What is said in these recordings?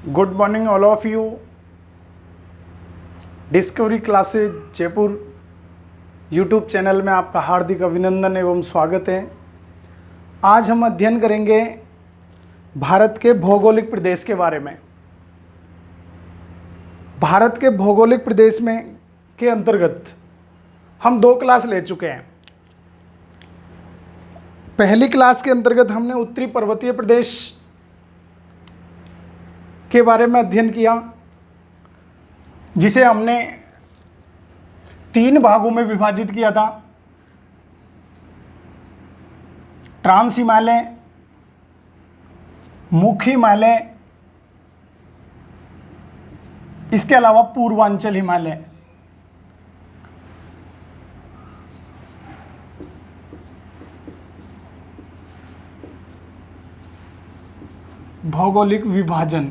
Good morning all of you. Discovery classes Jaipur YouTube channel में आपका हार्दिक अभिनंदन एवं स्वागत है। आज हम अध्ययन करेंगे भारत के भौगोलिक प्रदेश के बारे में। भारत के भौगोलिक प्रदेश में के अंतर्गत हम 2 क्लास ले चुके हैं। पहली क्लास के अंतर्गत हमने उत्तरी पर्वतीय प्रदेश के बारे में अध्ययन किया, जिसे हमने 3 भागों में विभाजित किया था। ट्रांस हिमालय, मुख्य हिमालय, इसके अलावा पूर्वांचल हिमालय। भौगोलिक विभाजन।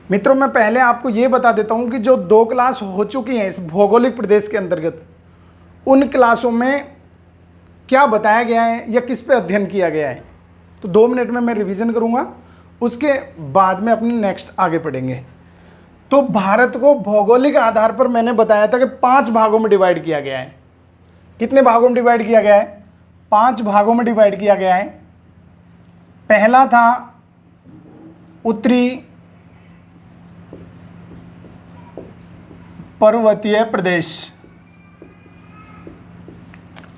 मित्रों, मैं पहले आपको ये बता देता हूं कि जो 2 क्लास हो चुकी हैं इस भौगोलिक प्रदेश के अंतर्गत, उन क्लासों में क्या बताया गया है या किस पे अध्ययन किया गया है। तो 2 मिनट में मैं रिवीजन करूंगा, उसके बाद में अपने नेक्स्ट आगे पढ़ेंगे। तो भारत को भौगोलिक आधार पर मैंने बताया था कि 5 भागों में डिवाइड किया गया है। कितने भागों में डिवाइड किया गया है? 5 भागों में डिवाइड किया गया है। पहला था उत्तरी पर्वतीय प्रदेश।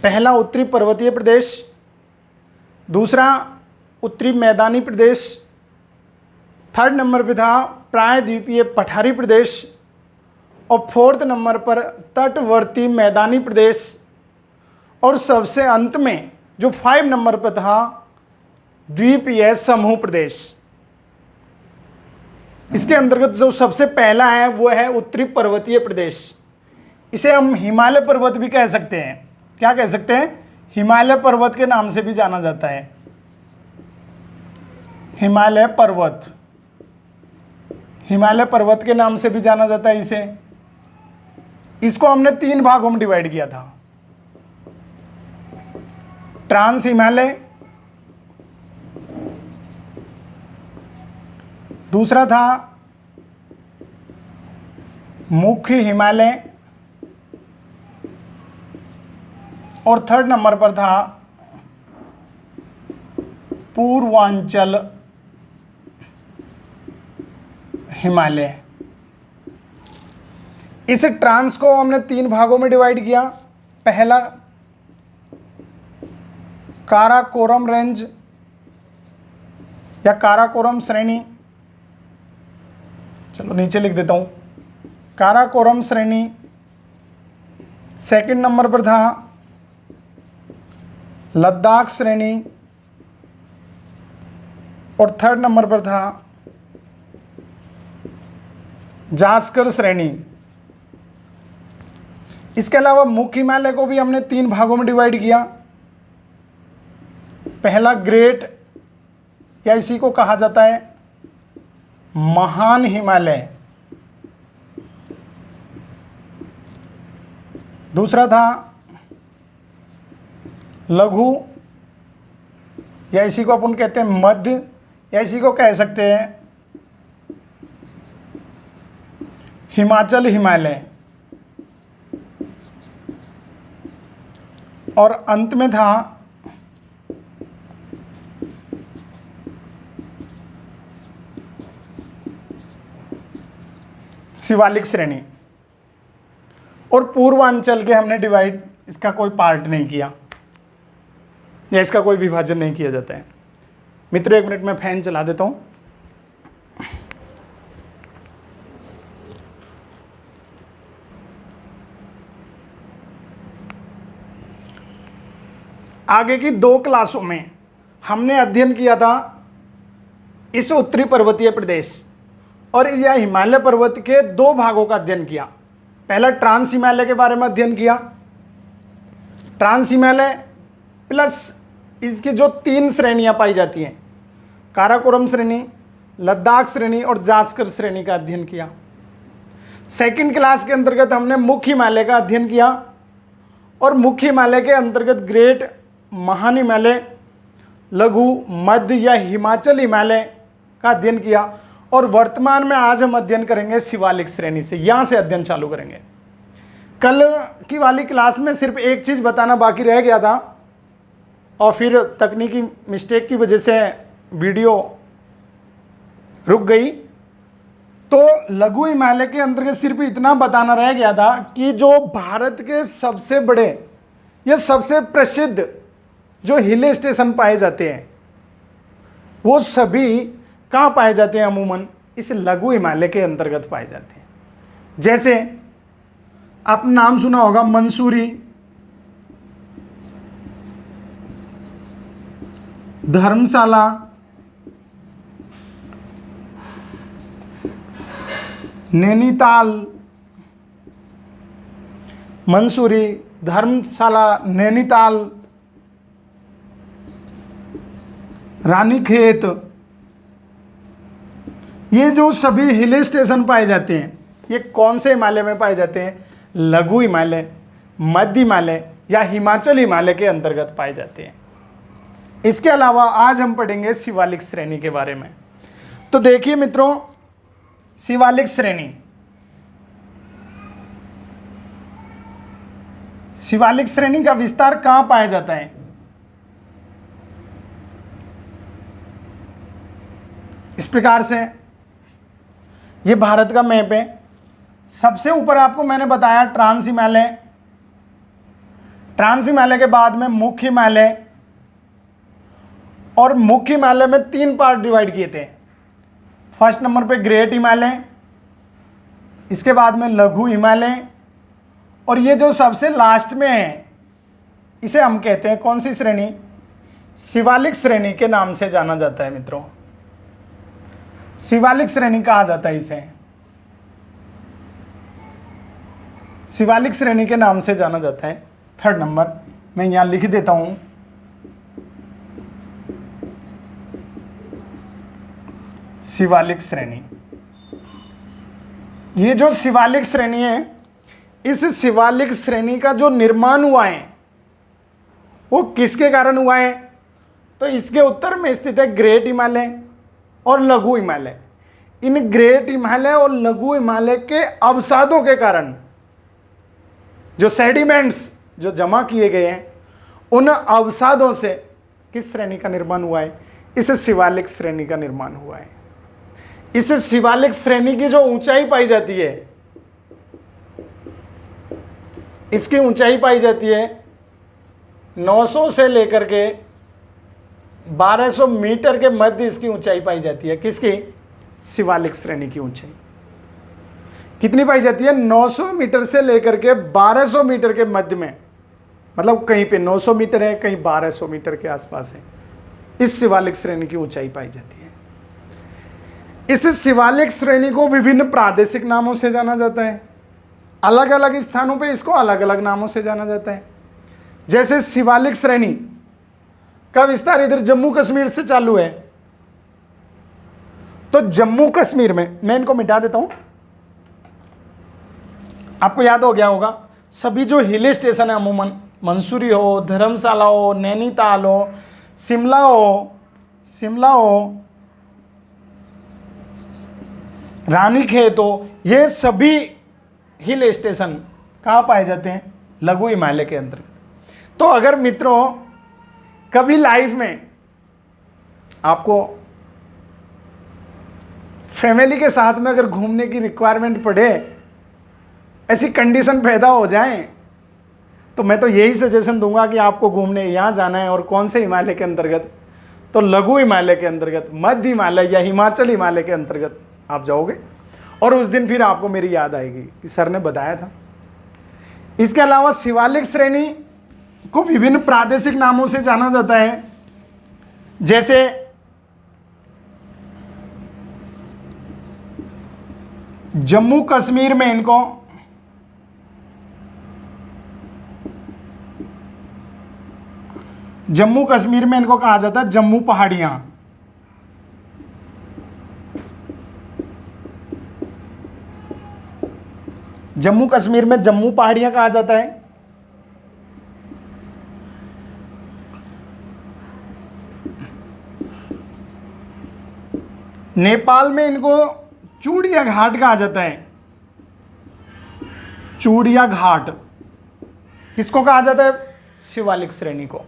पहला उत्तरी पर्वतीय प्रदेश, दूसरा उत्तरी मैदानी प्रदेश, 3rd नंबर पे था प्रायद्वीपीय पठारी प्रदेश, और 4th नंबर पर तटवर्ती मैदानी प्रदेश, और सबसे अंत में जो 5 नंबर पर था द्वीपीय समूह प्रदेश। इसके अंतर्गत जो सबसे पहला है वो है उत्तरी पर्वतीय प्रदेश। इसे हम हिमालय पर्वत भी कह सकते हैं। क्या कह सकते हैं? हिमालय पर्वत के नाम से भी जाना जाता है। हिमालय पर्वत, हिमालय पर्वत के नाम से भी जाना जाता है इसे। इसको हमने 3 भागों में डिवाइड किया था। ट्रांस हिमालय, दूसरा था मुख्य हिमालय, और 3rd नंबर पर था पूर्वांचल हिमालय। इस ट्रांस को हमने 3 भागों में डिवाइड किया। पहला काराकोरम रेंज या काराकोरम श्रेणी, चलो नीचे लिख देता हूं, काराकोरम श्रेणी। 2nd नंबर पर था लद्दाख श्रेणी, और 3rd नंबर पर था जास्कर श्रेणी। इसके अलावा मुख्य हिमालय को भी हमने 3 भागों में डिवाइड किया। पहला ग्रेट, या इसी को कहा जाता है महान हिमालय। दूसरा था लघु, या इसी को अपन कहते हैं मध्य, या इसी को कह सकते हैं हिमाचल हिमालय। और अंत में था शिवालिक श्रेणी। और पूर्वांचल के हमने डिवाइड, इसका कोई पार्ट नहीं किया या इसका कोई विभाजन नहीं किया जाता है। मित्रों, 1 मिनट में फैन चला देता हूं। आगे की 2 क्लासों में हमने अध्ययन किया था इस उत्तरी पर्वतीय प्रदेश और यह हिमालय पर्वत के 2 भागों का अध्ययन किया। पहला ट्रांस हिमालय के बारे में अध्ययन किया। ट्रांस हिमालय प्लस इसकी जो 3 श्रेणियां पाई जाती हैं, काराकोरम श्रेणी, लद्दाख श्रेणी और जास्कर श्रेणी का अध्ययन किया। सेकंड क्लास के अंतर्गत हमने मुख्य हिमालय का अध्ययन किया और मुख्य हिमालय के अंतर्गत ग्रेट, महान हिमालय, लघु, मध्य या हिमाचल हिमालय का अध्ययन किया। और वर्तमान में आज हम अध्ययन करेंगे शिवालिक श्रेणी से, यहां से अध्ययन चालू करेंगे। कल की वाली क्लास में सिर्फ एक चीज बताना बाकी रह गया था और फिर तकनीकी मिस्टेक की वजह से वीडियो रुक गई। तो लघु हिमालय के अंतर्गत सिर्फ इतना बताना रह गया था कि जो भारत के सबसे बड़े या सबसे प्रसिद्ध जो हिल स्टेशन पाए जाते हैं वो सभी कहाँ पाए जाते हैं, अमूमन इस लघु हिमालय के अंतर्गत पाए जाते हैं। जैसे आपने नाम सुना होगा मंसूरी, धर्मशाला, नैनीताल, मंसूरी, धर्मशाला, नैनीताल, रानीखेत, ये जो सभी हिल स्टेशन पाए जाते हैं ये कौन से हिमालय में पाए जाते हैं? लघु हिमालय, मध्य हिमालय या हिमाचल हिमालय के अंतर्गत पाए जाते हैं। इसके अलावा आज हम पढ़ेंगे शिवालिक श्रेणी के बारे में। तो देखिए मित्रों, शिवालिक श्रेणी, शिवालिक श्रेणी का विस्तार कहां पाया जाता है? इस प्रकार से ये भारत का मैप है। सबसे ऊपर आपको मैंने बताया ट्रांस हिमालय, ट्रांस हिमालय के बाद में मुख्य हिमालय, और मुख्य हिमालय में 3 पार्ट डिवाइड किए थे। फर्स्ट नंबर पे ग्रेट हिमालय, इसके बाद में लघु हिमालय, और ये जो सबसे लास्ट में है इसे हम कहते हैं कौन सी श्रेणी? शिवालिक श्रेणी के नाम से जाना जाता है मित्रों। शिवालिक श्रेणी कहा जाता है इसे, शिवालिक श्रेणी के नाम से जाना जाता है। थर्ड नंबर मैं यहां लिख देता हूं, शिवालिक श्रेणी। ये जो शिवालिक श्रेणी है, इस शिवालिक श्रेणी का जो निर्माण हुआ है वो किसके कारण हुआ है? तो इसके उत्तर में स्थित है ग्रेट हिमालय और लघु हिमालय। इन ग्रेट हिमालय और लघु हिमालय के अवसादों के कारण जो सेडिमेंट्स जो जमा किए गए हैं, उन अवसादों से किस श्रेणी का निर्माण हुआ है? इस शिवालिक श्रेणी का निर्माण हुआ है। इस शिवालिक श्रेणी की जो ऊंचाई पाई जाती है, इसकी ऊंचाई पाई जाती है 900 से लेकर के 1200 मीटर के मध्य इसकी ऊंचाई पाई जाती है। किसकी? शिवालिक श्रेणी की ऊंचाई कितनी पाई जाती है? 900 मीटर से लेकर के 1200 मीटर के मध्य में, मतलब कहीं पे 900 मीटर है, कहीं 1200 मीटर के आसपास है। इस शिवालिक श्रेणी की ऊंचाई पाई जाती है। इस शिवालिक श्रेणी को विभिन्न प्रादेशिक नामों से जाना जाता है। अलग अलग स्थानों पे इसको अलग अलग नामों से जाना जाता है। जैसे शिवालिक श्रेणी का विस्तार इधर जम्मू कश्मीर से चालू है, तो जम्मू कश्मीर में, मैं इनको मिटा देता हूं, आपको याद हो गया होगा सभी जो हिल स्टेशन है, अमूमन मंसूरी हो, धर्मशाला हो, नैनीताल हो, शिमला हो, रानीखेत हो, ये सभी हिल स्टेशन कहाँ पाए जाते हैं? लघु हिमालय के अंतर्गत। तो अगर मित्रों कभी लाइफ में आपको फैमिली के साथ में अगर घूमने की रिक्वायरमेंट पड़े, ऐसी कंडीशन पैदा हो जाए, तो मैं तो यही सजेशन दूंगा कि आपको घूमने यहाँ जाना है। और कौन से हिमालय के अंतर्गत? तो लघु हिमालय के अंतर्गत, मध्य हिमालय या हिमाचल हिमालय के अंतर्गत आप जाओगे और उस दिन फिर आपको मेरी याद आएगी कि सर ने बताया था। इसके अलावा शिवालिक श्रेणी को विभिन्न प्रादेशिक नामों से जाना जाता है। जैसे जम्मू कश्मीर में इनको कहा जाता है जम्मू पहाड़ियां। जम्मू कश्मीर में जम्मू पहाड़ियां कहा जाता है। नेपाल में इनको चूड़िया घाट कहा जाता है। चूड़िया घाट किसको कहा जाता है? शिवालिक श्रेणी को।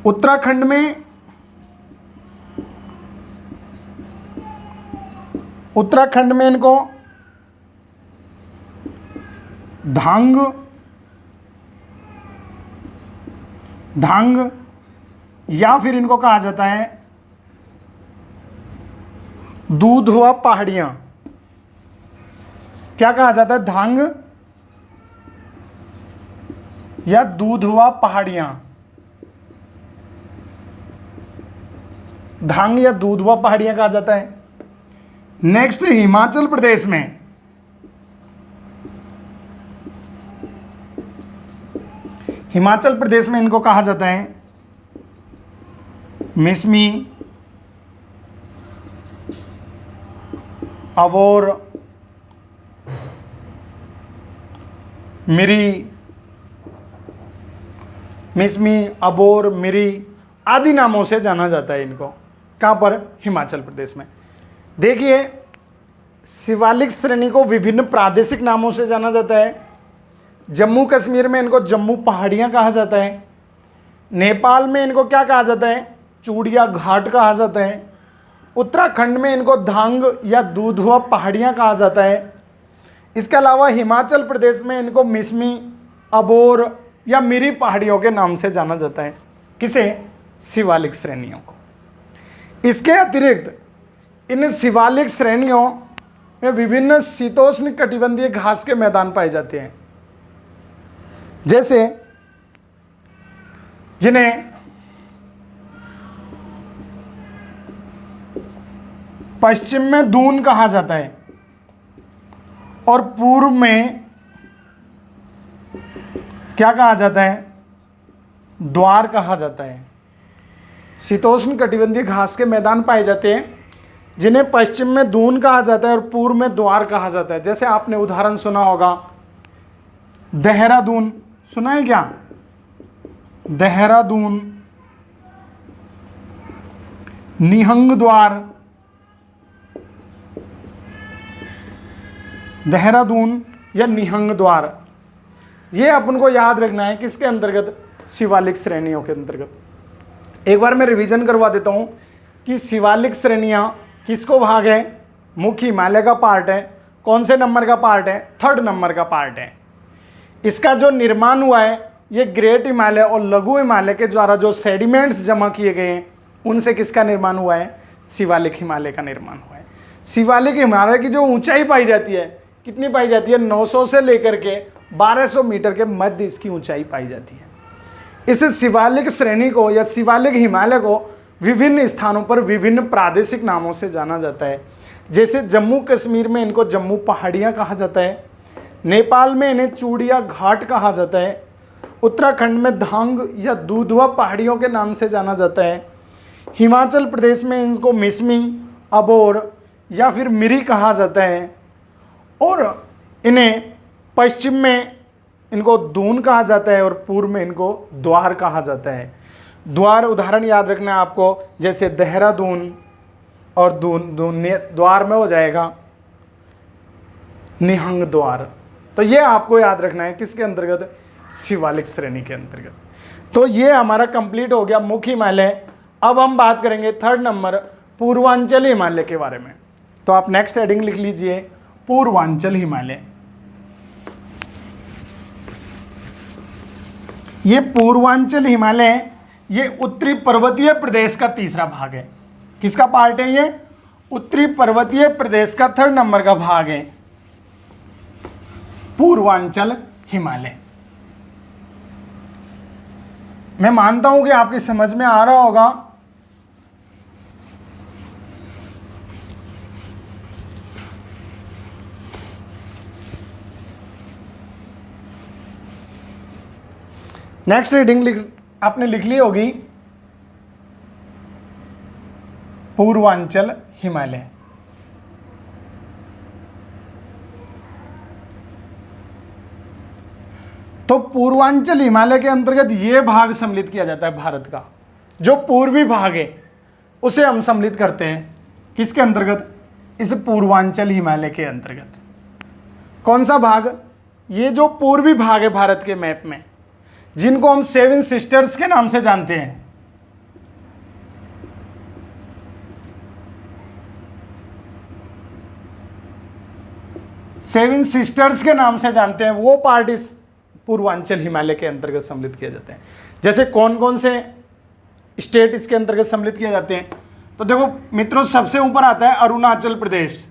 उत्तराखंड में इनको धांग या फिर इनको कहा जाता है दूधवा पहाड़ियां। क्या कहा जाता है? धांग या दूधवा पहाड़ियां। धांग या दूधवा पहाड़ियां कहा जाता है। नेक्स्ट हिमाचल प्रदेश में इनको कहा जाता है मिसमी, अबोर, मिरी, मिसमी, अबोर, मिरी आदि नामों से जाना जाता है इनको। कहां पर? हिमाचल प्रदेश में। देखिए, शिवालिक श्रेणी को विभिन्न प्रादेशिक नामों से जाना जाता है। जम्मू कश्मीर में इनको जम्मू पहाड़ियां कहा जाता है। नेपाल में इनको क्या कहा जाता है? चूड़िया घाट कहा जाता है। उत्तराखंड में इनको धांग या दूधवा पहाड़ियां कहा जाता है। इसके अलावा हिमाचल प्रदेश में इनको मिसमी, अबोर या मिरी पहाड़ियों के नाम से जाना जाता है। किसे? शिवालिक श्रेणियों को। इसके अतिरिक्त इन शिवालिक श्रेणियों में विभिन्न शीतोष्ण कटिबंधीय घास के मैदान पाए जाते हैं, जैसे जिन्हें पश्चिम में दून कहा जाता है और पूर्व में क्या कहा जाता है? द्वार कहा जाता है। शीतोष्ण कटिबंधीय घास के मैदान पाए जाते हैं जिन्हें पश्चिम में दून कहा जाता है और पूर्व में द्वार कहा जाता है। जैसे आपने उदाहरण सुना होगा, देहरादून सुना है क्या? देहरादून, निहंग द्वार, देहरादून या निहंग द्वार, ये अपन को याद रखना है। किसके अंतर्गत? शिवालिक श्रेणियों के अंतर्गत। एक बार मैं रिवीजन करवा देता हूं कि शिवालिक श्रेणियां किसको भाग है? मुख्य हिमालय का पार्ट है। कौन से नंबर का पार्ट है? 3rd नंबर का पार्ट है। इसका जो निर्माण हुआ है ये ग्रेट हिमालय और लघु हिमालय के द्वारा जो सेडिमेंट्स जमा किए गए हैं उनसे किसका निर्माण हुआ है? शिवालिक हिमालय का निर्माण हुआ है। शिवालिक हिमालय की जो ऊंचाई पाई जाती है, कितनी पाई जाती है? 900 से लेकर के 1200 मीटर के मध्य इसकी ऊंचाई पाई जाती है। इस शिवालिक श्रेणी को या शिवालिक हिमालय को विभिन्न स्थानों पर विभिन्न प्रादेशिक नामों से जाना जाता है। जैसे जम्मू कश्मीर में इनको जम्मू पहाड़ियाँ कहा जाता है, नेपाल में इन्हें चूड़िया घाट कहा जाता है, उत्तराखंड में धांग या दूधवा पहाड़ियों के नाम से जाना जाता है, हिमाचल प्रदेश में इनको मिसमी, अबोर या फिर मिरी कहा जाता है, और इन्हें पश्चिम में इनको दून कहा जाता है और पूर्व में इनको द्वार कहा जाता है। द्वार उदाहरण याद रखना है आपको, जैसे देहरादून और द्वार में हो जाएगा निहंग द्वार। तो ये आपको याद रखना है किसके अंतर्गत? शिवालिक श्रेणी के अंतर्गत। तो ये हमारा कंप्लीट हो गया मुख्य हिमालय। अब हम बात करेंगे 3rd नंबर पूर्वांचल हिमालय के बारे में। तो आप नेक्स्ट हेडिंग लिख लीजिए, पूर्वांचल हिमालय। ये पूर्वांचल हिमालय ये उत्तरी पर्वतीय प्रदेश का तीसरा भाग है। किसका पार्ट है ये? उत्तरी पर्वतीय प्रदेश का 3rd नंबर का भाग है पूर्वांचल हिमालय। मैं मानता हूं कि आपकी समझ में आ रहा होगा। नेक्स्ट रीडिंग आपने लिख ली होगी, पूर्वांचल हिमालय। तो पूर्वांचल हिमालय के अंतर्गत ये भाग सम्मिलित किया जाता है भारत का, जो पूर्वी भाग है उसे हम सम्मिलित करते हैं किसके अंतर्गत, इस पूर्वांचल हिमालय के अंतर्गत। कौन सा भाग, ये जो पूर्वी भाग है भारत के मैप में, जिनको हम सेवन सिस्टर्स के नाम से जानते हैं। सेवन सिस्टर्स के नाम से जानते हैं, वो पार्ट इस पूर्वांचल हिमालय के अंतर्गत सम्मिलित किए जाते हैं। जैसे कौन कौन से स्टेट इसके अंतर्गत सम्मिलित किए जाते हैं, तो देखो मित्रों, सबसे ऊपर आता है अरुणाचल प्रदेश,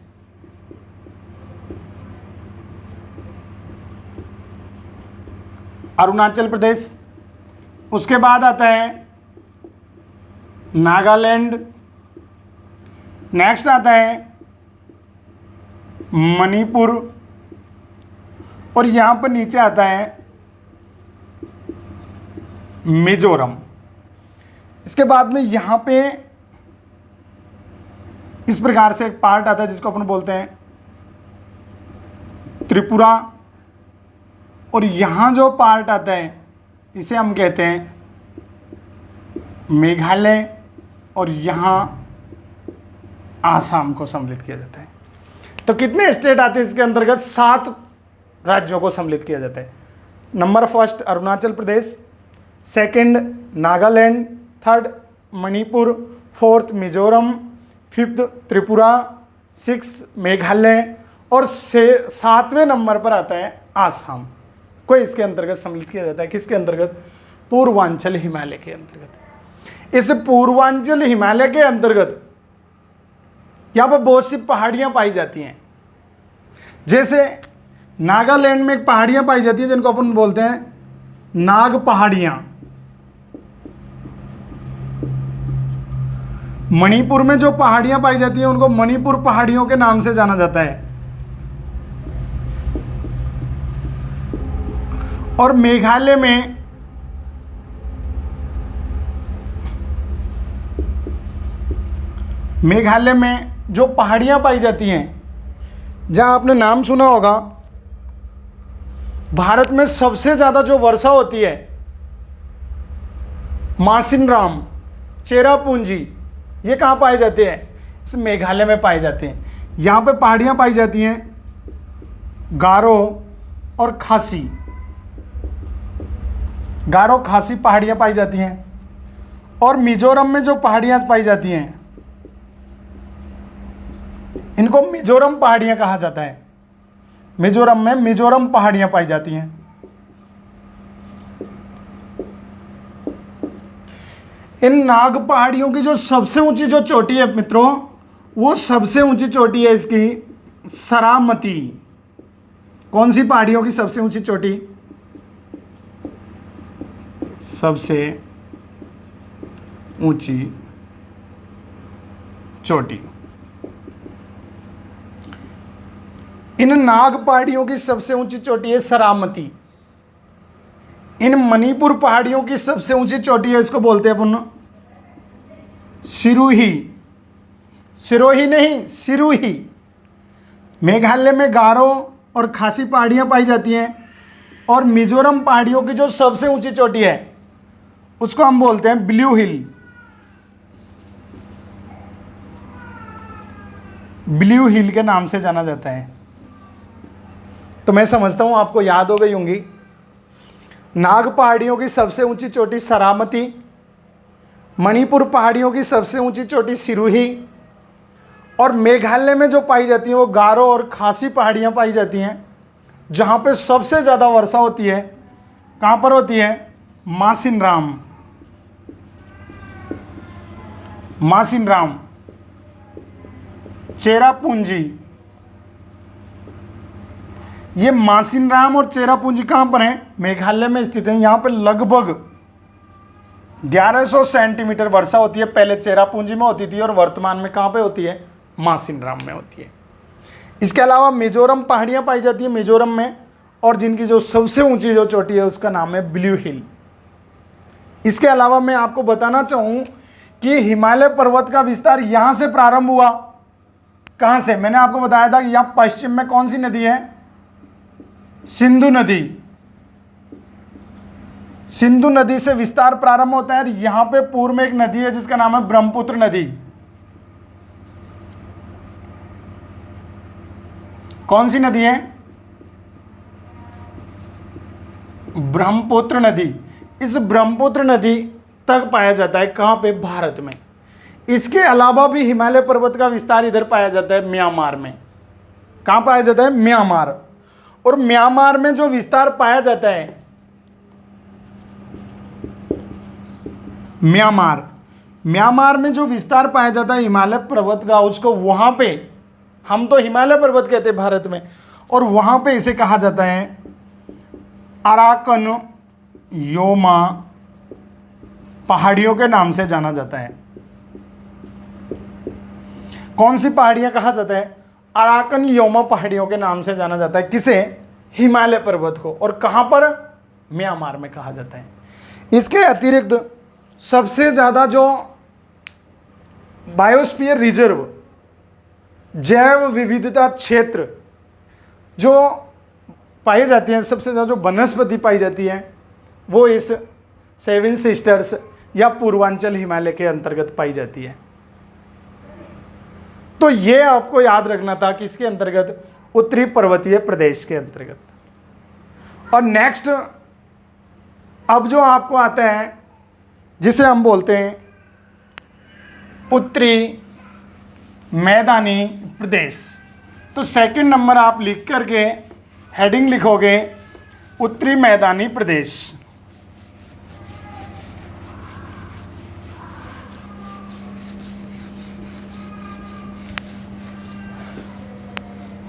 अरुणाचल प्रदेश। उसके बाद आता है नागालैंड, नेक्स्ट आता है मणिपुर, और यहां पर नीचे आता है मिजोरम। इसके बाद में यहां पे इस प्रकार से एक पार्ट आता है जिसको अपन बोलते हैं त्रिपुरा, और यहां जो पार्ट आता है इसे हम कहते हैं मेघालय, और यहां आसाम को सम्मिलित किया जाता है। तो कितने स्टेट आते हैं इसके अंतर्गत, 7 राज्यों को सम्मिलित किया जाता है। Number first Arunachal Pradesh, second Nagaland, third Manipur, fourth Mizoram, fifth Tripura, 6 Meghalaya, और 7वें नंबर पर आता है आसाम को इसके अंतर्गत सम्मिलित किया जाता है। किसके अंतर्गत, पूर्वांचल हिमालय के अंतर्गत। इस पूर्वांचल हिमालय के अंतर्गत यहां पर बहुत सी पहाड़ियां पाई जाती हैं। जैसे नागालैंड में पहाड़ियां पाई जाती हैं जिनको अपन बोलते हैं नाग पहाड़ियां। मणिपुर में जो पहाड़ियां पाई जाती हैं उनको मणिपुर पहाड़ियों के नाम से जाना जाता है। और मेघालय में जो पहाड़ियां पाई जाती हैं, जहां आपने नाम सुना होगा, भारत में सबसे ज्यादा जो वर्षा होती है, मासिनराम, चेरापूंजी, ये कहां पाए जाते हैं, इस मेघालय में पाए जाते हैं। यहां पे पहाड़ियां पाई जाती हैं गारो और खासी, गारो खासी पहाड़ियां पाई जाती हैं। और मिजोरम में जो पहाड़ियां पाई जाती हैं इनको मिजोरम पहाड़ियां कहा जाता है। मिजोरम में मिजोरम पहाड़ियां पाई जाती हैं। इन नाग पहाड़ियों की जो सबसे ऊंची जो चोटी है मित्रों, वो सबसे ऊंची चोटी है इसकी सरामती। कौन सी पहाड़ियों की सबसे ऊंची चोटी, सबसे ऊंची चोटी। इन नाग पहाड़ियों की सबसे ऊंची चोटी है सरामती। इन मणिपुर पहाड़ियों की सबसे ऊंची चोटी है, इसको बोलते हैं अपन सिरोही। सिरोही नहीं, सिरोही। मेघालय में गारो और खासी पहाड़ियां पाई जाती हैं। और मिजोरम पहाड़ियों की जो सबसे ऊंची चोटी है उसको हम बोलते हैं ब्लू हिल। ब्लू हिल के नाम से जाना जाता है। तो मैं समझता हूं आपको याद हो गई होंगी। नाग पहाड़ियों की सबसे ऊंची चोटी सरामती, मणिपुर पहाड़ियों की सबसे ऊंची चोटी सिरोही, और मेघालय में जो पाई जाती है वो गारो और खासी पहाड़ियां पाई जाती हैं। जहां पे सबसे ज्यादा वर्षा होती है कहां पर होती है, मासिनराम। मासिनराम, चेरापूंजी। ये मासिनराम और चेरापूंजी कहां पर है, मेघालय में स्थित है। यहां पे लगभग 1100 सेंटीमीटर वर्षा होती है। पहले चेरापूंजी में होती थी और वर्तमान में कहां पे होती है, मासिनराम में होती है। इसके अलावा मिजोरम पहाड़ियां पाई जाती है मिजोरम में, और जिनकी जो सबसे ऊंची जो चोटी है उसका नाम है ब्लू हिल। इसके अलावा मैं आपको बताना चाहूं कि हिमालय पर्वत का विस्तार यहां से प्रारंभ हुआ। कहां से, मैंने आपको बताया था कि यहां पश्चिम में कौन सी नदी है, सिंधु नदी। सिंधु नदी से विस्तार प्रारंभ होता है। यहां पे पूर्व में एक नदी है जिसका नाम है ब्रह्मपुत्र नदी। कौन सी नदी है? ब्रह्मपुत्र नदी। इस ब्रह्मपुत्र नदी तक पाया जाता है। कहां पे? भारत में। इसके अलावा भी हिमालय पर्वत का विस्तार इधर पाया जाता है, म्यांमार में। कहां पाया जाता है? म्यांमार। और म्यांमार में जो विस्तार पाया जाता है, म्यांमार में जो विस्तार पाया जाता है हिमालय पर्वत का, उसको वहां पे हम तो हिमालय पर्वत कहते हैं भारत में, और वहां पे इसे कहा जाता है अराकन योमा पहाड़ियों के नाम से जाना जाता है। कौन सी पहाड़ियां कहा जाता है? अराकन योमा पहाड़ियों के नाम से जाना जाता है। किसे? हिमालय पर्वत को। और कहां पर? म्यांमार में कहा जाता है। इसके अतिरिक्त सबसे ज्यादा जो बायोस्फीयर रिजर्व, जैव विविधता क्षेत्र जो पाई जाती है, सबसे ज्यादा जो वनस्पति पाई जाती है, वो इस सेवन सिस्टर्स या पूर्वांचल हिमालय के अंतर्गत पाई जाती है। तो ये आपको याद रखना था कि इसके अंतर्गत उत्तरी पर्वतीय प्रदेश के अंतर्गत। और नेक्स्ट अब जो आपको आता है, जिसे हम बोलते हैं उत्तरी मैदानी प्रदेश। तो सेकंड नंबर आप लिख करके हेडिंग लिखोगे उत्तरी मैदानी प्रदेश।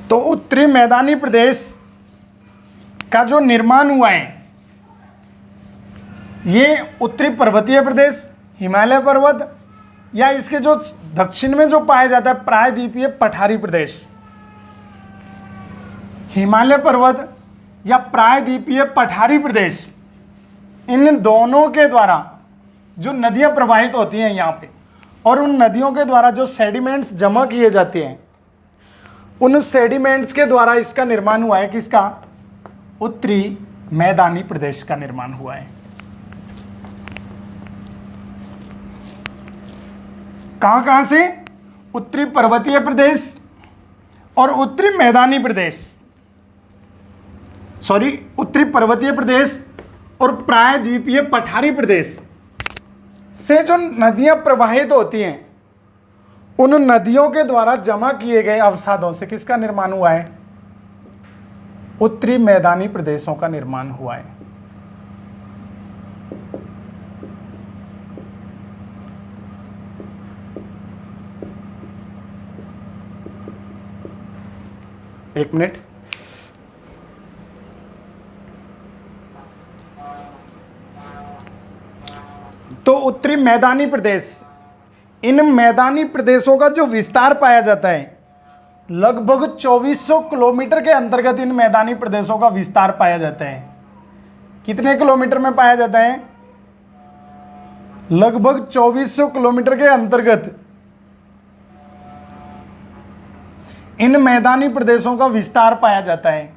तो उत्तरी मैदानी प्रदेश का जो निर्माण हुआ है, ये उत्तरी पर्वतीय प्रदेश, हिमालय पर्वत, या इसके जो दक्षिण में जो पाया जाता है प्रायद्वीपीय पठारी प्रदेश, हिमालय पर्वत या प्रायद्वीपीय पठारी प्रदेश, इन दोनों के द्वारा जो नदियां प्रवाहित होती हैं यहाँ पे, और उन नदियों के द्वारा जो सेडिमेंट्स जमा किए जाते हैं, उन सेडिमेंट्स के द्वारा इसका निर्माण हुआ है। किसका? उत्तरी मैदानी प्रदेश का निर्माण हुआ है। कहां से? उत्तरी पर्वतीय प्रदेश और उत्तरी मैदानी प्रदेश, उत्तरी पर्वतीय प्रदेश और प्रायद्वीपीय पठारी प्रदेश से जो नदियां प्रवाहित होती हैं, उन नदियों के द्वारा जमा किए गए अवसादों से किसका निर्माण हुआ है? उत्तरी मैदानी प्रदेशों का निर्माण हुआ है। एक मिनट। तो उत्तरी मैदानी प्रदेश, इन मैदानी प्रदेशों का जो विस्तार पाया जाता है, लगभग 2400 किलोमीटर के अंतर्गत इन मैदानी प्रदेशों का विस्तार पाया जाता है। कितने किलोमीटर में पाया जाता है? लगभग 2400 किलोमीटर के अंतर्गत इन मैदानी प्रदेशों का विस्तार पाया जाता है।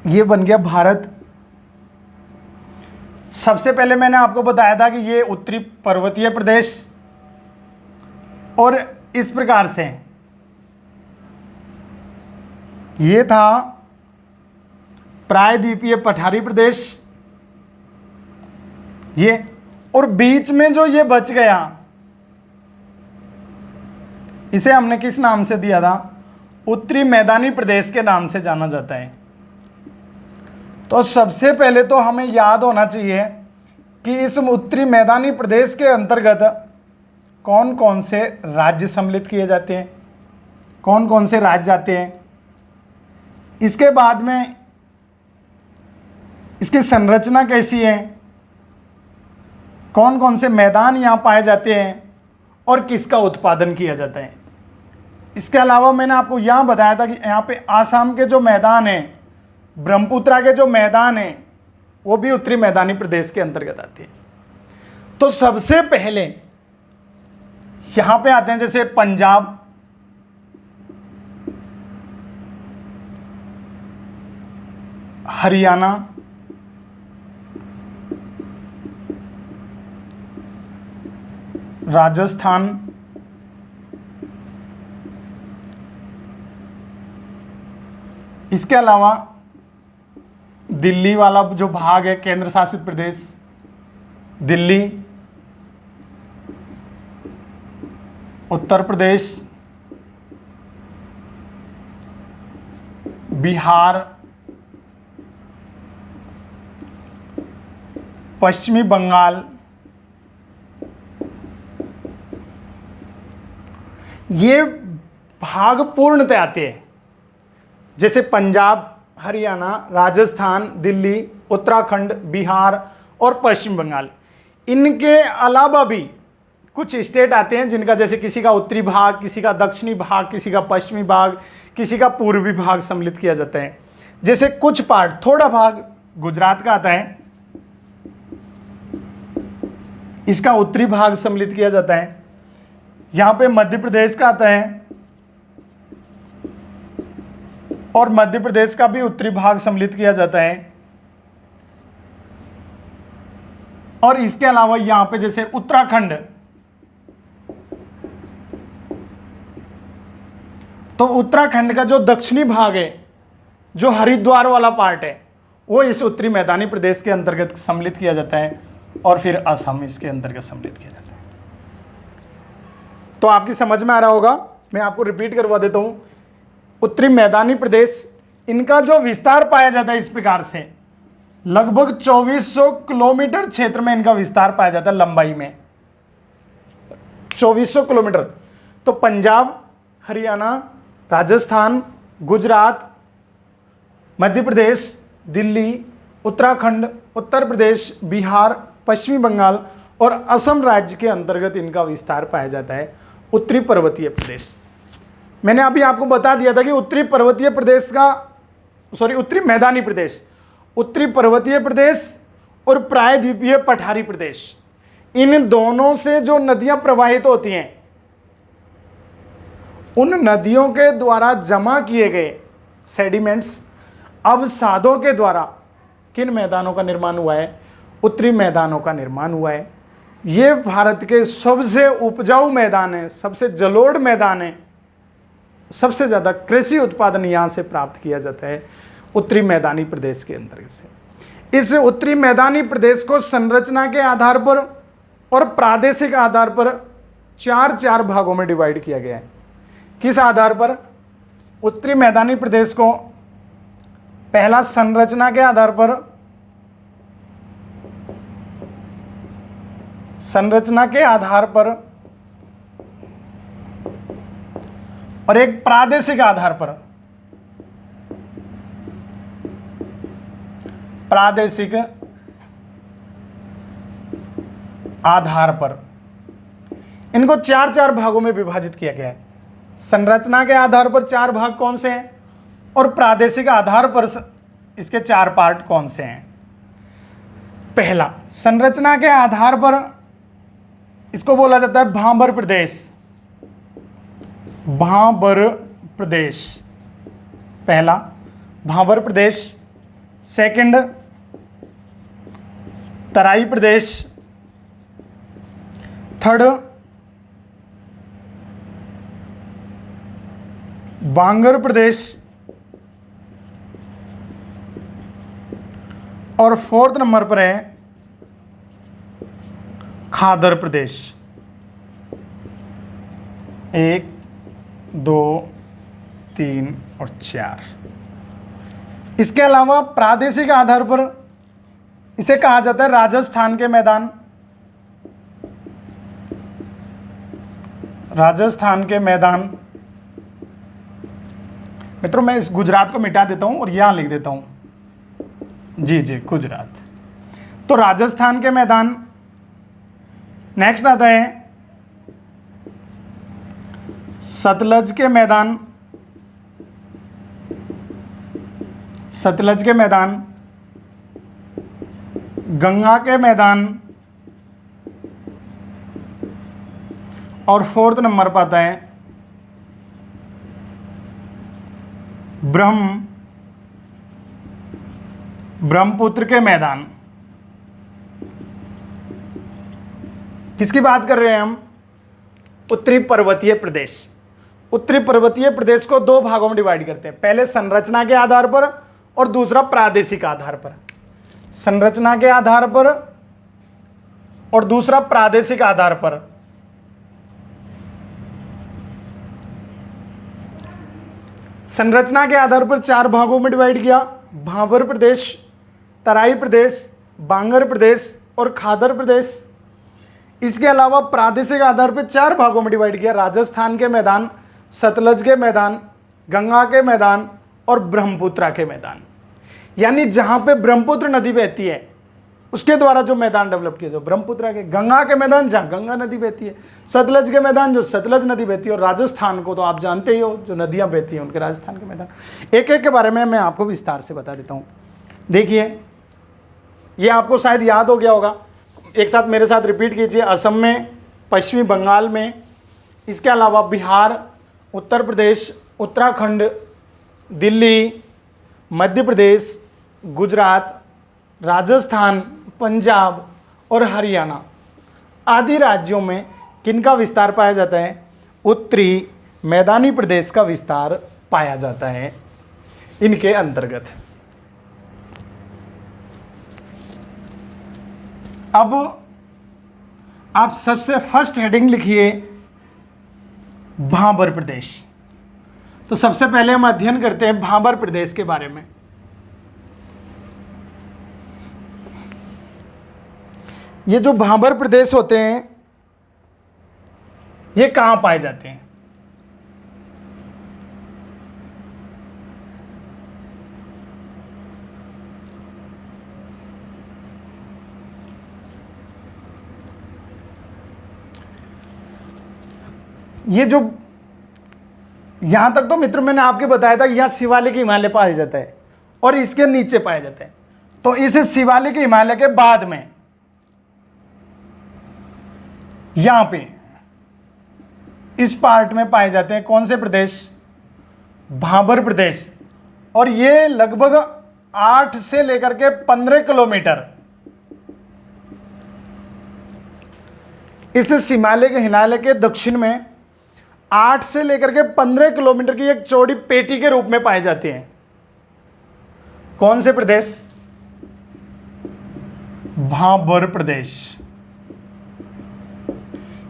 ये बन गया भारत। सबसे पहले मैंने आपको बताया था कि ये उत्तरी पर्वतीय प्रदेश, और इस प्रकार से ये था प्रायद्वीपीय पठारी प्रदेश, ये, और बीच में जो ये बच गया, इसे हमने किस नाम से दिया था? उत्तरी मैदानी प्रदेश के नाम से जाना जाता है। तो सबसे पहले तो हमें याद होना चाहिए कि इस उत्तरी मैदानी प्रदेश के अंतर्गत कौन कौन से राज्य सम्मिलित किए जाते हैं, कौन कौन से राज्य आते हैं। इसके बाद में इसकी संरचना कैसी है, कौन कौन से मैदान यहाँ पाए जाते हैं, और किसका उत्पादन किया जाता है। इसके अलावा मैंने आपको यहाँ बताया था कि यहाँ पे आसाम के जो मैदान हैं, ब्रह्मपुत्रा के जो मैदान हैं, वो भी उत्तरी मैदानी प्रदेश के अंतर्गत आते हैं। तो सबसे पहले यहाँ पे आते हैं जैसे पंजाब, हरियाणा, राजस्थान, इसके अलावा दिल्ली वाला जो भाग है केंद्र शासित प्रदेश, दिल्ली, उत्तर प्रदेश, बिहार, पश्चिमी बंगाल, ये भाग पूर्णतः आते हैं। जैसे पंजाब, हरियाणा, राजस्थान, दिल्ली, उत्तराखंड, बिहार और पश्चिम बंगाल। इनके अलावा भी कुछ स्टेट आते हैं जिनका, जैसे किसी का उत्तरी भाग, किसी का दक्षिणी भाग, किसी का पश्चिमी भाग, किसी का पूर्वी भाग सम्मिलित किया जाता है। जैसे कुछ पार्ट, थोड़ा भाग गुजरात का आता है, इसका उत्तरी भाग सम्मिलित किया जाता है। यहां पे मध्य प्रदेश का आता है और मध्य प्रदेश का भी उत्तरी भाग सम्मिलित किया जाता है। और इसके अलावा यहां पे जैसे उत्तराखंड, तो उत्तराखंड का जो दक्षिणी भाग है, जो हरिद्वार वाला पार्ट है, वो इस उत्तरी मैदानी प्रदेश के अंतर्गत सम्मिलित किया जाता है। और फिर असम इसके अंतर्गत सम्मिलित किया जाता है। तो आपकी समझ में आ रहा होगा, मैं आपको रिपीट करवा देता हूं। उत्तरी मैदानी प्रदेश, इनका जो विस्तार पाया जाता है इस प्रकार से, लगभग 2400 किलोमीटर क्षेत्र में इनका विस्तार पाया जाता है, लंबाई में 2400 किलोमीटर। तो पंजाब, हरियाणा, राजस्थान, गुजरात, मध्य प्रदेश, दिल्ली, उत्तराखंड, उत्तर प्रदेश, बिहार, पश्चिमी बंगाल और असम राज्य के अंतर्गत इनका विस्तार पाया जाता है, उत्तरी पर्वतीय प्रदेश। मैंने अभी आपको बता दिया था कि उत्तरी पर्वतीय प्रदेश का, उत्तरी मैदानी प्रदेश, उत्तरी पर्वतीय प्रदेश और प्रायद्वीपीय पठारी प्रदेश, इन दोनों से जो नदियां प्रवाहित होती हैं, उन नदियों के द्वारा जमा किए गए सेडिमेंट्स अवसादों के द्वारा किन मैदानों का निर्माण हुआ है? उत्तरी मैदानों का निर्माण हुआ है। ये भारत के सबसे उपजाऊ मैदान है, सबसे जलोढ़ मैदान है, सबसे ज़्यादा कृषि उत्पादन यहाँ से प्राप्त किया जाता है, उत्तरी मैदानी प्रदेश के अंतर्गत से। इस उत्तरी मैदानी प्रदेश को संरचना के आधार पर और प्रादेशिक आधार पर चार भागों में डिवाइड किया गया है। किस आधार पर? उत्तरी मैदानी प्रदेश को पहला संरचना के आधार पर, संरचना के आधार पर और एक प्रादेशिक आधार पर। प्रादेशिक आधार पर इनको चार भागों में विभाजित किया गया है। संरचना के आधार पर 4 भाग कौन से हैं और प्रादेशिक आधार पर इसके 4 पार्ट कौन से हैं? पहला, संरचना के आधार पर इसको बोला जाता है भाबर प्रदेश। भाबर प्रदेश पहला, भाबर प्रदेश। सेकंड, तराई प्रदेश। थर्ड, बांगर प्रदेश। और 4th नंबर पर है खादर प्रदेश। 1, 2, 3 और 4। इसके अलावा प्रादेशिक आधार पर इसे कहा जाता है राजस्थान के मैदान। राजस्थान के मैदान। मित्रों, मैं इस गुजरात को मिटा देता हूं और यहां लिख देता हूं, जी गुजरात। तो राजस्थान के मैदान। नेक्स्ट आता है सतलज के मैदान। सतलज के मैदान, गंगा के मैदान और 4th नंबर पर आता है ब्रह्मपुत्र के मैदान। किसकी बात कर रहे हैं हम? उत्तरी पर्वतीय प्रदेश। उत्तरी पर्वतीय प्रदेश को दो भागों में डिवाइड करते हैं, पहले संरचना के आधार पर और दूसरा प्रादेशिक आधार पर। संरचना के आधार पर और दूसरा प्रादेशिक आधार पर। संरचना के आधार पर चार भागों में डिवाइड किया, भाबर प्रदेश, तराई प्रदेश, बांगर प्रदेश और खादर प्रदेश। इसके अलावा प्रादेशिक आधार पर चार भागों में डिवाइड किया, राजस्थान के मैदान, सतलज के मैदान, गंगा के मैदान और ब्रह्मपुत्र के मैदान। यानी जहां पे ब्रह्मपुत्र नदी बहती है उसके द्वारा जो मैदान डेवलप किए, जो ब्रह्मपुत्र के, गंगा के मैदान जहां गंगा नदी बहती है, सतलज के मैदान जो सतलज नदी बहती है, और राजस्थान को तो आप जानते ही हो जो नदियां बहती हैं उनके राजस्थान के मैदान। एक एक के बारे में मैं आपको विस्तार से बता देता हूं। देखिए, ये आपको शायद याद हो गया होगा, एक साथ मेरे साथ रिपीट कीजिए। असम में, पश्चिमी बंगाल में, इसके अलावा बिहार, उत्तर प्रदेश, उत्तराखंड, दिल्ली, मध्य प्रदेश, गुजरात, राजस्थान, पंजाब और हरियाणा आदि राज्यों में किनका विस्तार पाया जाता है? उत्तरी मैदानी प्रदेश का विस्तार पाया जाता है इनके अंतर्गत। अब आप सबसे फर्स्ट हेडिंग लिखिए भाबर प्रदेश। तो सबसे पहले हम अध्ययन करते हैं भाबर प्रदेश के बारे में। ये जो भाबर प्रदेश होते हैं ये कहां पाए जाते हैं? ये जो यहां तक तो मित्र मैंने आपके बताया था यहां शिवालिक हिमालय पाया जाता है और इसके नीचे पाया जाता है। तो इस शिवालिक हिमालय के बाद में यहां पे इस पार्ट में पाए जाते हैं कौन से प्रदेश? भाबर प्रदेश। और ये लगभग 8 से लेकर के 15 किलोमीटर इस शिवालिक हिमालय के दक्षिण में 8 से लेकर के 15 किलोमीटर की एक चौड़ी पेटी के रूप में पाए जाते हैं। कौन से प्रदेश? भाबर प्रदेश।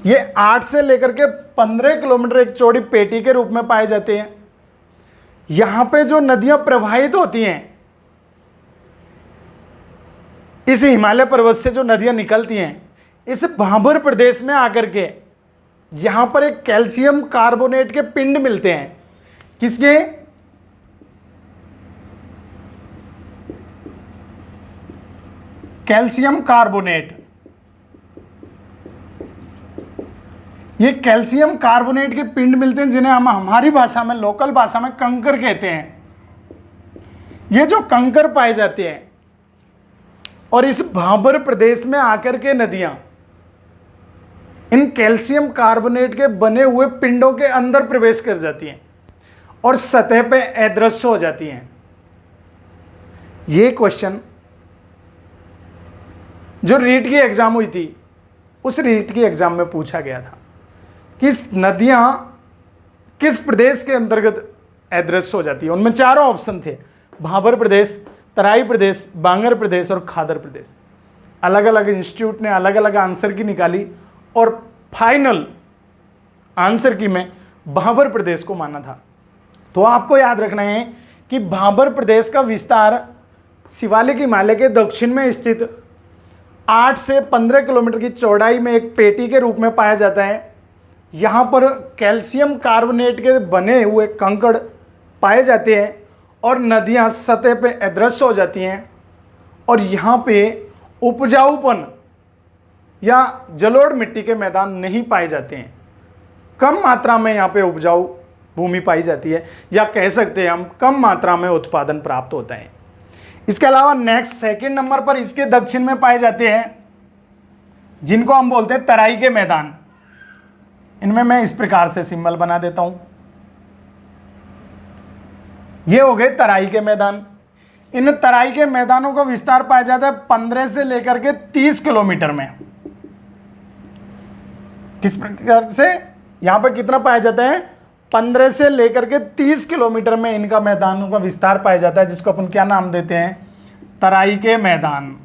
ये 8 से लेकर के 15 किलोमीटर एक चौड़ी पेटी के रूप में पाए जाते हैं। यहां पे जो नदियां प्रवाहित होती हैं, इस हिमालय पर्वत से जो नदियां निकलती हैं, इस भाबर प्रदेश में आकर के यहां पर एक कैल्शियम कार्बोनेट के पिंड मिलते हैं। किसके? Calcium carbonate. ये कैल्शियम कार्बोनेट के पिंड मिलते हैं जिन्हें हम हमारी भाषा में, लोकल भाषा में कंकर कहते हैं। ये जो कंकर पाए जाते हैं और इस भाबर प्रदेश में आकर के नदियां इन कैल्शियम कार्बोनेट के बने हुए पिंडों के अंदर प्रवेश कर जाती हैं और सतह पे अदृश्य हो जाती हैं। ये क्वेश्चन जो रीट की एग्जाम हुई थी, उस रीट की एग्जाम में पूछा गया था कि नदियां किस प्रदेश के अंतर्गत अदृश्य हो जाती है। उनमें चारों ऑप्शन थे, भाबर प्रदेश, तराई प्रदेश, बांगर प्रदेश और खादर प्रदेश। अलग अलग इंस्टीट्यूट ने अलग अलग आंसर की निकाली और फाइनल आंसर की में भाबर प्रदेश को माना था। तो आपको याद रखना है कि भाबर प्रदेश का विस्तार शिवालिक हिमालय के दक्षिण में स्थित 8 से 15 किलोमीटर की चौड़ाई में एक पेटी के रूप में पाया जाता है। यहाँ पर कैल्शियम कार्बोनेट के बने हुए कंकड़ पाए जाते हैं और नदियाँ सतह पे अदृश्य हो जाती हैं और यहाँ पे उपजाऊपन या जलोढ़ मिट्टी के मैदान नहीं पाए जाते हैं। कम मात्रा में यहाँ पे उपजाऊ भूमि पाई जाती है, या कह सकते हैं हम कम मात्रा में उत्पादन प्राप्त होता है। इसके अलावा नेक्स्ट सेकंड नंबर पर इसके दक्षिण में पाए जाते हैं जिनको हम बोलते हैं तराई के मैदान। इनमें मैं इस प्रकार से सिंबल बना देता हूं। ये हो गए तराई के मैदान। इन तराई के मैदानों का विस्तार पाया जाता है 15 से लेकर के 30 किलोमीटर में। किस प्रकार से? यहां पर कितना पाया जाता है? 15 से लेकर के 30 किलोमीटर में इनका मैदानों का विस्तार पाया जाता है, जिसको अपन क्या नाम देते हैं? तराई के मैदान।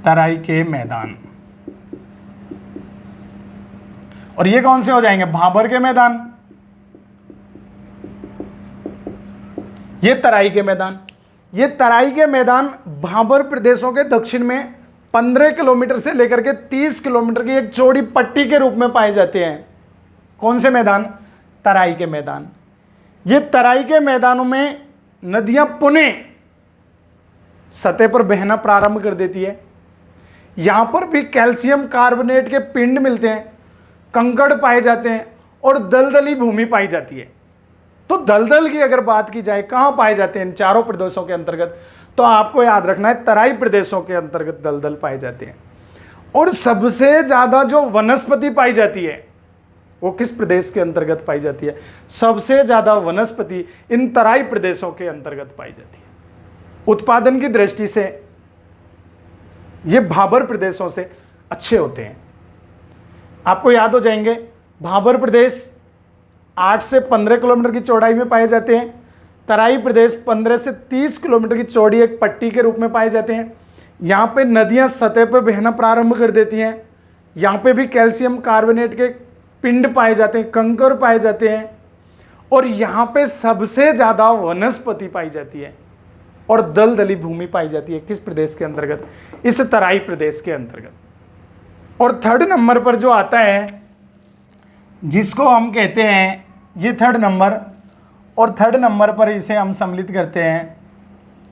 तराई के मैदान। और ये कौन से हो जाएंगे? भाबर के मैदान। ये तराई के मैदान। ये तराई के मैदान भाबर प्रदेशों के दक्षिण में 15 किलोमीटर से लेकर के 30 किलोमीटर की एक चौड़ी पट्टी के रूप में पाए जाते हैं। कौन से मैदान? तराई के मैदान। ये तराई के मैदानों में नदियां पुनः सतह पर बहना प्रारंभ कर देती है। यहां पर भी कैल्शियम कार्बोनेट के पिंड मिलते हैं, कंकड़ पाए जाते हैं और दलदली भूमि पाई जाती है। तो दलदल की अगर बात की जाए कहां पाए जाते हैं इन चारों प्रदेशों के अंतर्गत, तो आपको याद रखना है तराई प्रदेशों के अंतर्गत दलदल पाए जाते हैं। और सबसे ज्यादा जो वनस्पति पाई जाती है वो किस प्रदेश के अंतर्गत पाई जाती है? सबसे ज्यादा वनस्पति इन तराई प्रदेशों के अंतर्गत पाई जाती है। उत्पादन की दृष्टि से ये भाबर प्रदेशों से अच्छे होते हैं। आपको याद हो जाएंगे, भाबर प्रदेश 8 से 15 किलोमीटर की चौड़ाई में पाए जाते हैं। तराई प्रदेश 15 से 30 किलोमीटर की चौड़ी एक पट्टी के रूप में पाए जाते हैं। यहाँ पे नदियाँ सतह पर बहना प्रारंभ कर देती हैं। यहाँ पे भी कैल्शियम कार्बोनेट के पिंड पाए जाते हैं, कंकर पाए जाते हैं। और यहाँ पे सबसे ज़्यादा वनस्पति पाई जाती है और दलदली भूमि पाई जाती है। किस प्रदेश के अंतर्गत? इस तराई प्रदेश के अंतर्गत। और थर्ड नंबर पर जो आता है, जिसको हम कहते हैं, ये थर्ड नंबर, और थर्ड नंबर पर इसे हम सम्मिलित करते हैं,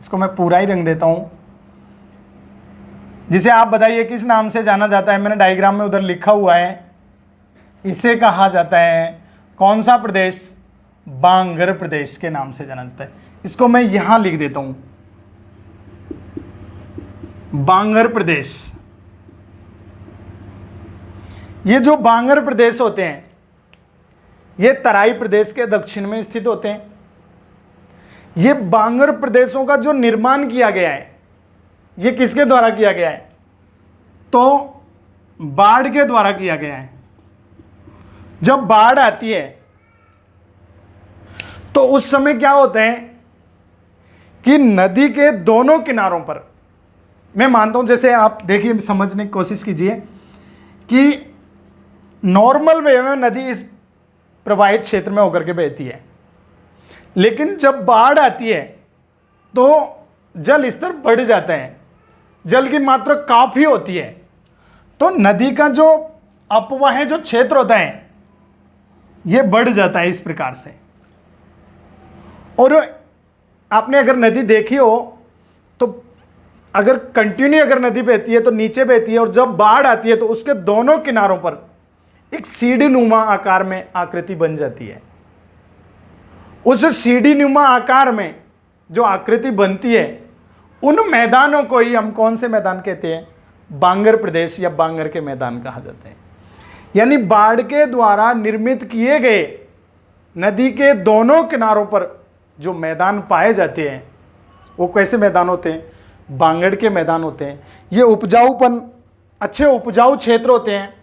इसको मैं पूरा ही रंग देता हूं, जिसे आप बताइए किस नाम से जाना जाता है? मैंने डायग्राम में उधर लिखा हुआ है। इसे कहा जाता है कौन सा प्रदेश? बांगर प्रदेश के नाम से जाना जाता है। इसको मैं यहां लिख देता हूं, बांगर प्रदेश। ये जो बांगर प्रदेश होते हैं ये तराई प्रदेश के दक्षिण में स्थित होते हैं। ये बांगर प्रदेशों का जो निर्माण किया गया है ये किसके द्वारा किया गया है? तो बाढ़ के द्वारा किया गया है। जब बाढ़ आती है तो उस समय क्या होता है कि नदी के दोनों किनारों पर, मैं मानता हूं, जैसे आप देखिए, समझने की कोशिश कीजिए कि नॉर्मल वे में नदी इस प्रवाहित क्षेत्र में होकर के बहती है, लेकिन जब बाढ़ आती है तो जल स्तर बढ़ जाता है, जल की मात्रा काफी होती है, तो नदी का जो अपवाह जो क्षेत्र होता है यह बढ़ जाता है इस प्रकार से। और आपने अगर नदी देखी हो तो अगर कंटिन्यू अगर नदी बहती है तो नीचे बहती है, और जब बाढ़ आती है तो उसके दोनों किनारों पर एक सीढ़ी नुमा आकार में आकृति बन जाती है। उस सीढ़ी नुमा आकार में जो आकृति बनती है उन मैदानों को ही हम कौन से मैदान कहते हैं? बांगर प्रदेश या बांगर के मैदान कहा जाता है। यानी बाढ़ के द्वारा निर्मित किए गए नदी के दोनों किनारों पर जो मैदान पाए जाते हैं वो कैसे मैदान होते हैं? बांगर के मैदान होते हैं। ये उपजाऊपन, अच्छे उपजाऊ क्षेत्र होते हैं,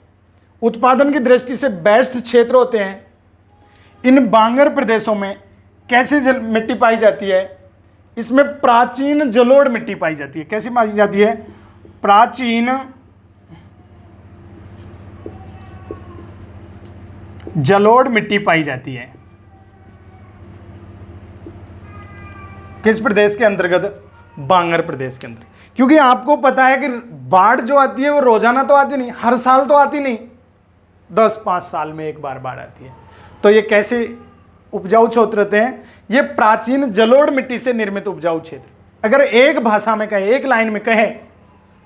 उत्पादन की दृष्टि से बेस्ट क्षेत्र होते हैं। इन बांगर प्रदेशों में कैसे मिट्टी पाई जाती है? इसमें प्राचीन जलोढ़ मिट्टी पाई जाती है। कैसी पाई जाती है? प्राचीन जलोढ़ मिट्टी पाई जाती है। किस प्रदेश के अंतर्गत? बांगर प्रदेश के अंदर। क्योंकि आपको पता है कि बाढ़ जो आती है वो रोजाना तो आती नहीं, हर साल तो आती नहीं, 10-5 साल में एक बार बाढ़ आती है। तो ये कैसे उपजाऊ क्षेत्र होते हैं? ये प्राचीन जलोढ़ मिट्टी से निर्मित उपजाऊ क्षेत्र। अगर एक भाषा में कहे, एक लाइन में कहे,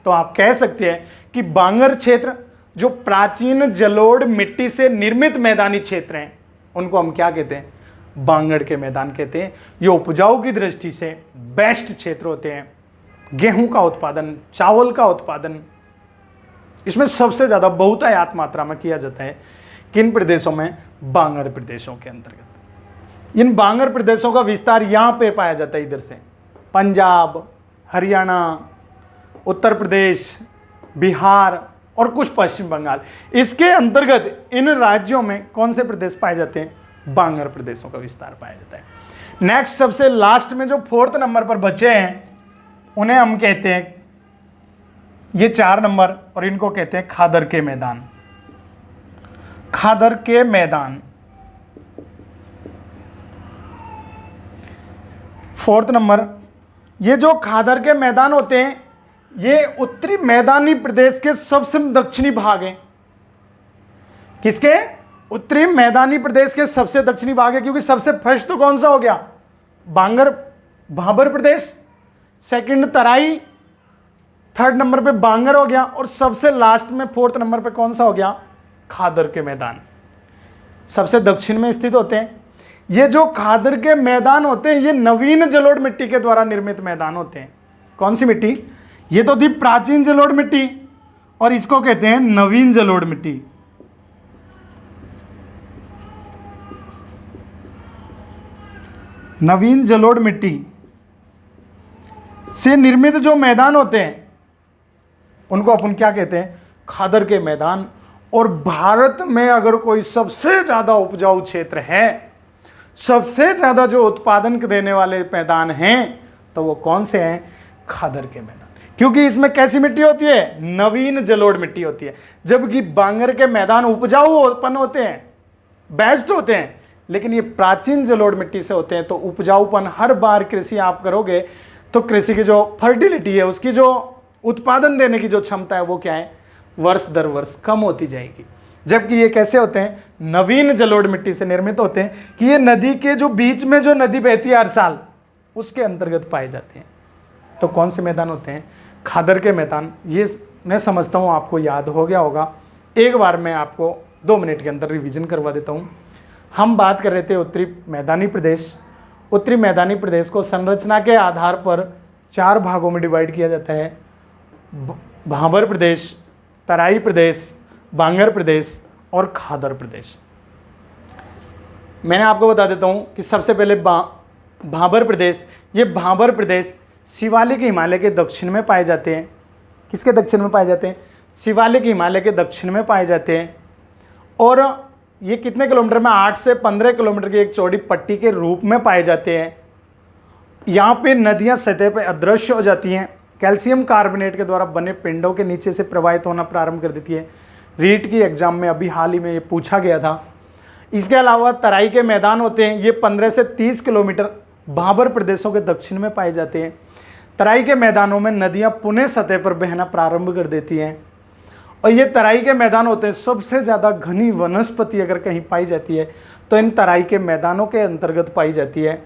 तो आप कह सकते हैं कि बांगर क्षेत्र जो प्राचीन जलोढ़ मिट्टी से निर्मित मैदानी क्षेत्र हैं उनको हम क्या कहते हैं? बांगर के मैदान कहते हैं। ये उपजाऊ की दृष्टि से बेस्ट क्षेत्र होते हैं। गेहूं का उत्पादन, चावल का उत्पादन इसमें सबसे ज्यादा बहुतायत मात्रा में किया जाता है। किन प्रदेशों में? बांगर प्रदेशों के अंतर्गत। इन बांगर प्रदेशों का विस्तार यहां पे पाया जाता है, इधर से पंजाब, हरियाणा, उत्तर प्रदेश, बिहार और कुछ पश्चिम बंगाल। इसके अंतर्गत इन राज्यों में कौन से प्रदेश पाए जाते हैं? बांगर प्रदेशों का विस्तार पाया जाता है। नेक्स्ट, सबसे लास्ट में जो 4th नंबर पर बचे हैं उन्हें हम कहते हैं, ये 4 नंबर, और इनको कहते हैं खादर के मैदान। खादर के मैदान 4th नंबर। ये जो खादर के मैदान होते हैं ये उत्तरी मैदानी प्रदेश के सबसे दक्षिणी भाग हैं। किसके? उत्तरी मैदानी प्रदेश के सबसे दक्षिणी भाग है, क्योंकि सबसे फर्स्ट तो कौन सा हो गया? भाबर प्रदेश, सेकंड तराई, 3rd नंबर पे बांगर हो गया, और सबसे लास्ट में 4th नंबर पे कौन सा हो गया? खादर के मैदान। सबसे दक्षिण में स्थित होते हैं। ये जो खादर के मैदान होते हैं ये नवीन जलोढ़ मिट्टी के द्वारा निर्मित मैदान होते हैं। कौन सी मिट्टी? ये तो थी प्राचीन जलोढ़ मिट्टी, और इसको कहते हैं नवीन जलोढ़ मिट्टी। नवीन जलोढ़ मिट्टी से निर्मित जो मैदान होते हैं उनको अपन क्या कहते हैं? खादर के मैदान। और भारत में अगर कोई सबसे ज्यादा उपजाऊ क्षेत्र है, सबसे ज्यादा जो उत्पादन देने वाले मैदान हैं, तो वो कौन से हैं? खादर के मैदान। क्योंकि इसमें कैसी मिट्टी होती है? नवीन जलोढ़ मिट्टी होती है। जबकि बांगर के मैदान उपजाऊ उत्पन्न होते हैं, बेस्ट होते हैं, लेकिन ये प्राचीन जलोढ़ मिट्टी से होते हैं। तो उपजाऊपन, हर बार कृषि आप करोगे तो कृषि की जो फर्टिलिटी है, उसकी जो उत्पादन देने की जो क्षमता है, वो क्या है? वर्ष दर वर्ष कम होती जाएगी। जबकि ये कैसे होते हैं? नवीन जलोढ़ मिट्टी से निर्मित होते हैं कि ये नदी के जो बीच में जो नदी बहती है हर साल, उसके अंतर्गत पाए जाते हैं। तो कौन से मैदान होते हैं? खादर के मैदान। ये मैं समझता हूँ आपको याद हो गया होगा। एक बार मैं आपको 2 मिनट के अंदर रिवीजन करवा देता हूँ। हम बात कर रहे थे उत्तरी मैदानी प्रदेश। उत्तरी मैदानी प्रदेश को संरचना के आधार पर 4 भागों में डिवाइड किया जाता है: भाबर प्रदेश, तराई प्रदेश, बांगर प्रदेश और खादर प्रदेश। मैंने आपको बता देता हूँ कि सबसे पहले भाबर प्रदेश। ये भाबर प्रदेश शिवालिक हिमालय के दक्षिण में पाए जाते हैं। किसके दक्षिण में पाए जाते हैं? शिवालिक हिमालय के दक्षिण में पाए जाते हैं। और ये कितने किलोमीटर में? 8 से 15 किलोमीटर की एक चौड़ी पट्टी के रूप में पाए जाते हैं। यहाँ पे नदियाँ सतह पे अदृश्य हो जाती हैं। कैल्शियम कार्बोनेट के द्वारा बने पिंडों के नीचे से प्रवाहित होना प्रारंभ कर देती है। रीट की एग्जाम में अभी हाल ही में ये पूछा गया था। इसके अलावा तराई के मैदान होते हैं, ये 15 से 30 किलोमीटर भाबर प्रदेशों के दक्षिण में पाए जाते हैं। तराई के मैदानों में नदियां पुनः सतह पर बहना प्रारंभ कर देती हैं। और ये तराई के मैदान होते हैं, सबसे ज़्यादा घनी वनस्पति अगर कहीं पाई जाती है तो इन तराई के मैदानों के अंतर्गत पाई जाती है।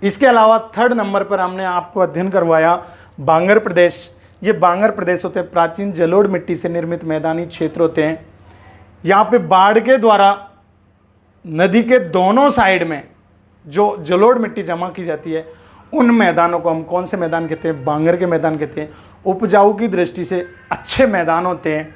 इसके अलावा 3rd नंबर पर हमने आपको अध्ययन करवाया बांगर प्रदेश। ये बांगर प्रदेश होते हैं प्राचीन जलोढ़ मिट्टी से निर्मित मैदानी क्षेत्र होते हैं। यहाँ पे बाढ़ के द्वारा नदी के दोनों साइड में जो जलोढ़ मिट्टी जमा की जाती है, उन मैदानों को हम कौन से मैदान कहते हैं? बांगर के मैदान कहते हैं। उपजाऊ की दृष्टि से अच्छे मैदान होते हैं।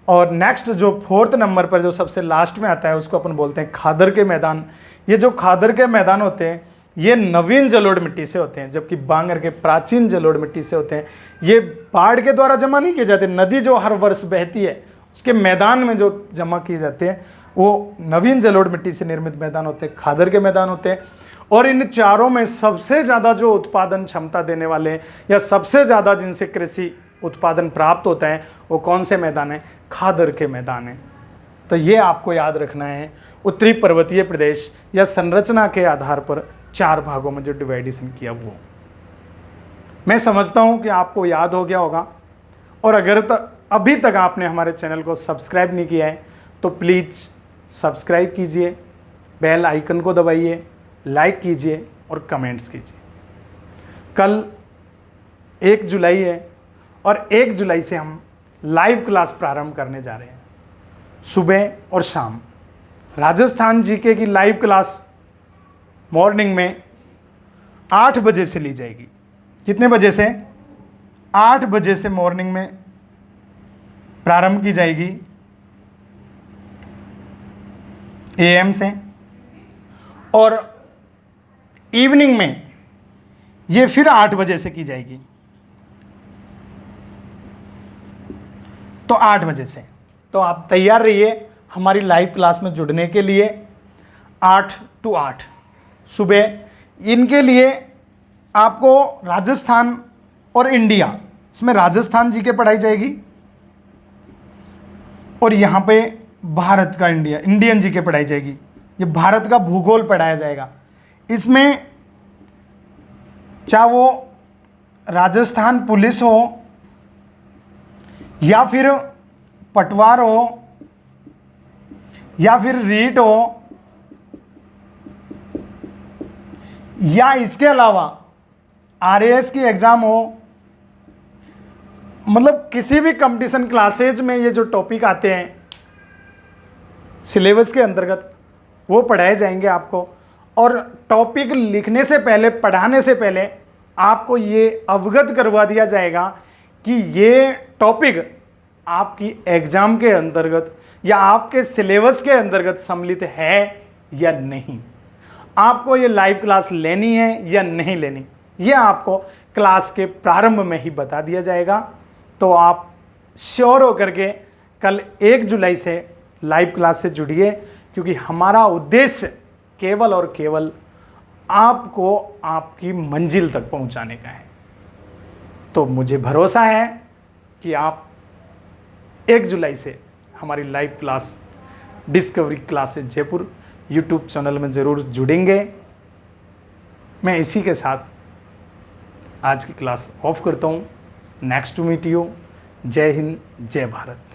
और नेक्स्ट जो 4th नंबर पर जो सबसे लास्ट में आता है उसको अपन बोलते हैं खादर के मैदान। ये जो खादर के मैदान होते हैं ये नवीन जलोढ़ मिट्टी से होते हैं, जबकि बांगर के प्राचीन जलोढ़ मिट्टी से होते हैं। ये बाढ़ के द्वारा जमा नहीं किए जाते। नदी जो हर वर्ष बहती है उसके मैदान में जो जमा किए जाते हैं वो नवीन जलोढ़ मिट्टी से निर्मित मैदान होते हैं, खादर के मैदान होते हैं। और इन चारों में सबसे ज़्यादा जो उत्पादन क्षमता देने वाले या सबसे ज़्यादा जिनसे कृषि उत्पादन प्राप्त होता है वो कौन से मैदान हैं? खादर के मैदान हैं। तो ये आपको याद रखना है। उत्तरी पर्वतीय प्रदेश या संरचना के आधार पर 4 भागों में जो डिवाइडेशन किया वो मैं समझता हूँ कि आपको याद हो गया होगा। और अगर अभी तक आपने हमारे चैनल को सब्सक्राइब नहीं किया है तो प्लीज़ सब्सक्राइब कीजिए, बेल आइकन को दबाइए, लाइक कीजिए और कमेंट्स कीजिए। कल 1 जुलाई है और 1 जुलाई से हम लाइव क्लास प्रारंभ करने जा रहे हैं, सुबह और शाम। राजस्थान जीके की लाइव क्लास मॉर्निंग में 8 बजे से ली जाएगी। कितने बजे से? 8 बजे से मॉर्निंग में प्रारंभ की जाएगी AM से। और इवनिंग में ये फिर 8 बजे से की जाएगी। तो 8 बजे से तो आप तैयार रहिए हमारी लाइव क्लास में जुड़ने के लिए। 8 to 8 सुबह। इनके लिए आपको राजस्थान और इंडिया, इसमें राजस्थान जी के पढ़ाई जाएगी और यहाँ पे भारत का इंडियन जी के पढ़ाई जाएगी। ये भारत का भूगोल पढ़ाया जाएगा। इसमें चाहे वो राजस्थान पुलिस हो या फिर पटवार हो या फिर रीट हो या इसके अलावा आरएएस की एग्जाम हो, मतलब किसी भी कंपटीशन क्लासेज में ये जो टॉपिक आते हैं सिलेबस के अंतर्गत वो पढ़ाए जाएंगे आपको। और टॉपिक लिखने से पहले, पढ़ाने से पहले आपको ये अवगत करवा दिया जाएगा कि ये टॉपिक आपकी एग्जाम के अंतर्गत या आपके सिलेबस के अंतर्गत सम्मिलित है या नहीं। आपको ये लाइव क्लास लेनी है या नहीं लेनी, ये आपको क्लास के प्रारंभ में ही बता दिया जाएगा। तो आप श्योर होकर के कल 1 जुलाई से लाइव क्लास से जुड़िए, क्योंकि हमारा उद्देश्य केवल और केवल आपको आपकी मंजिल तक पहुंचाने का है। तो मुझे भरोसा है कि आप 1 जुलाई से हमारी live class discovery classes Jaipur YouTube channel में ज़रूर जुड़ेंगे। मैं इसी के साथ आज की क्लास ऑफ करता हूँ। Next to meet you. जय हिंद, जय भारत।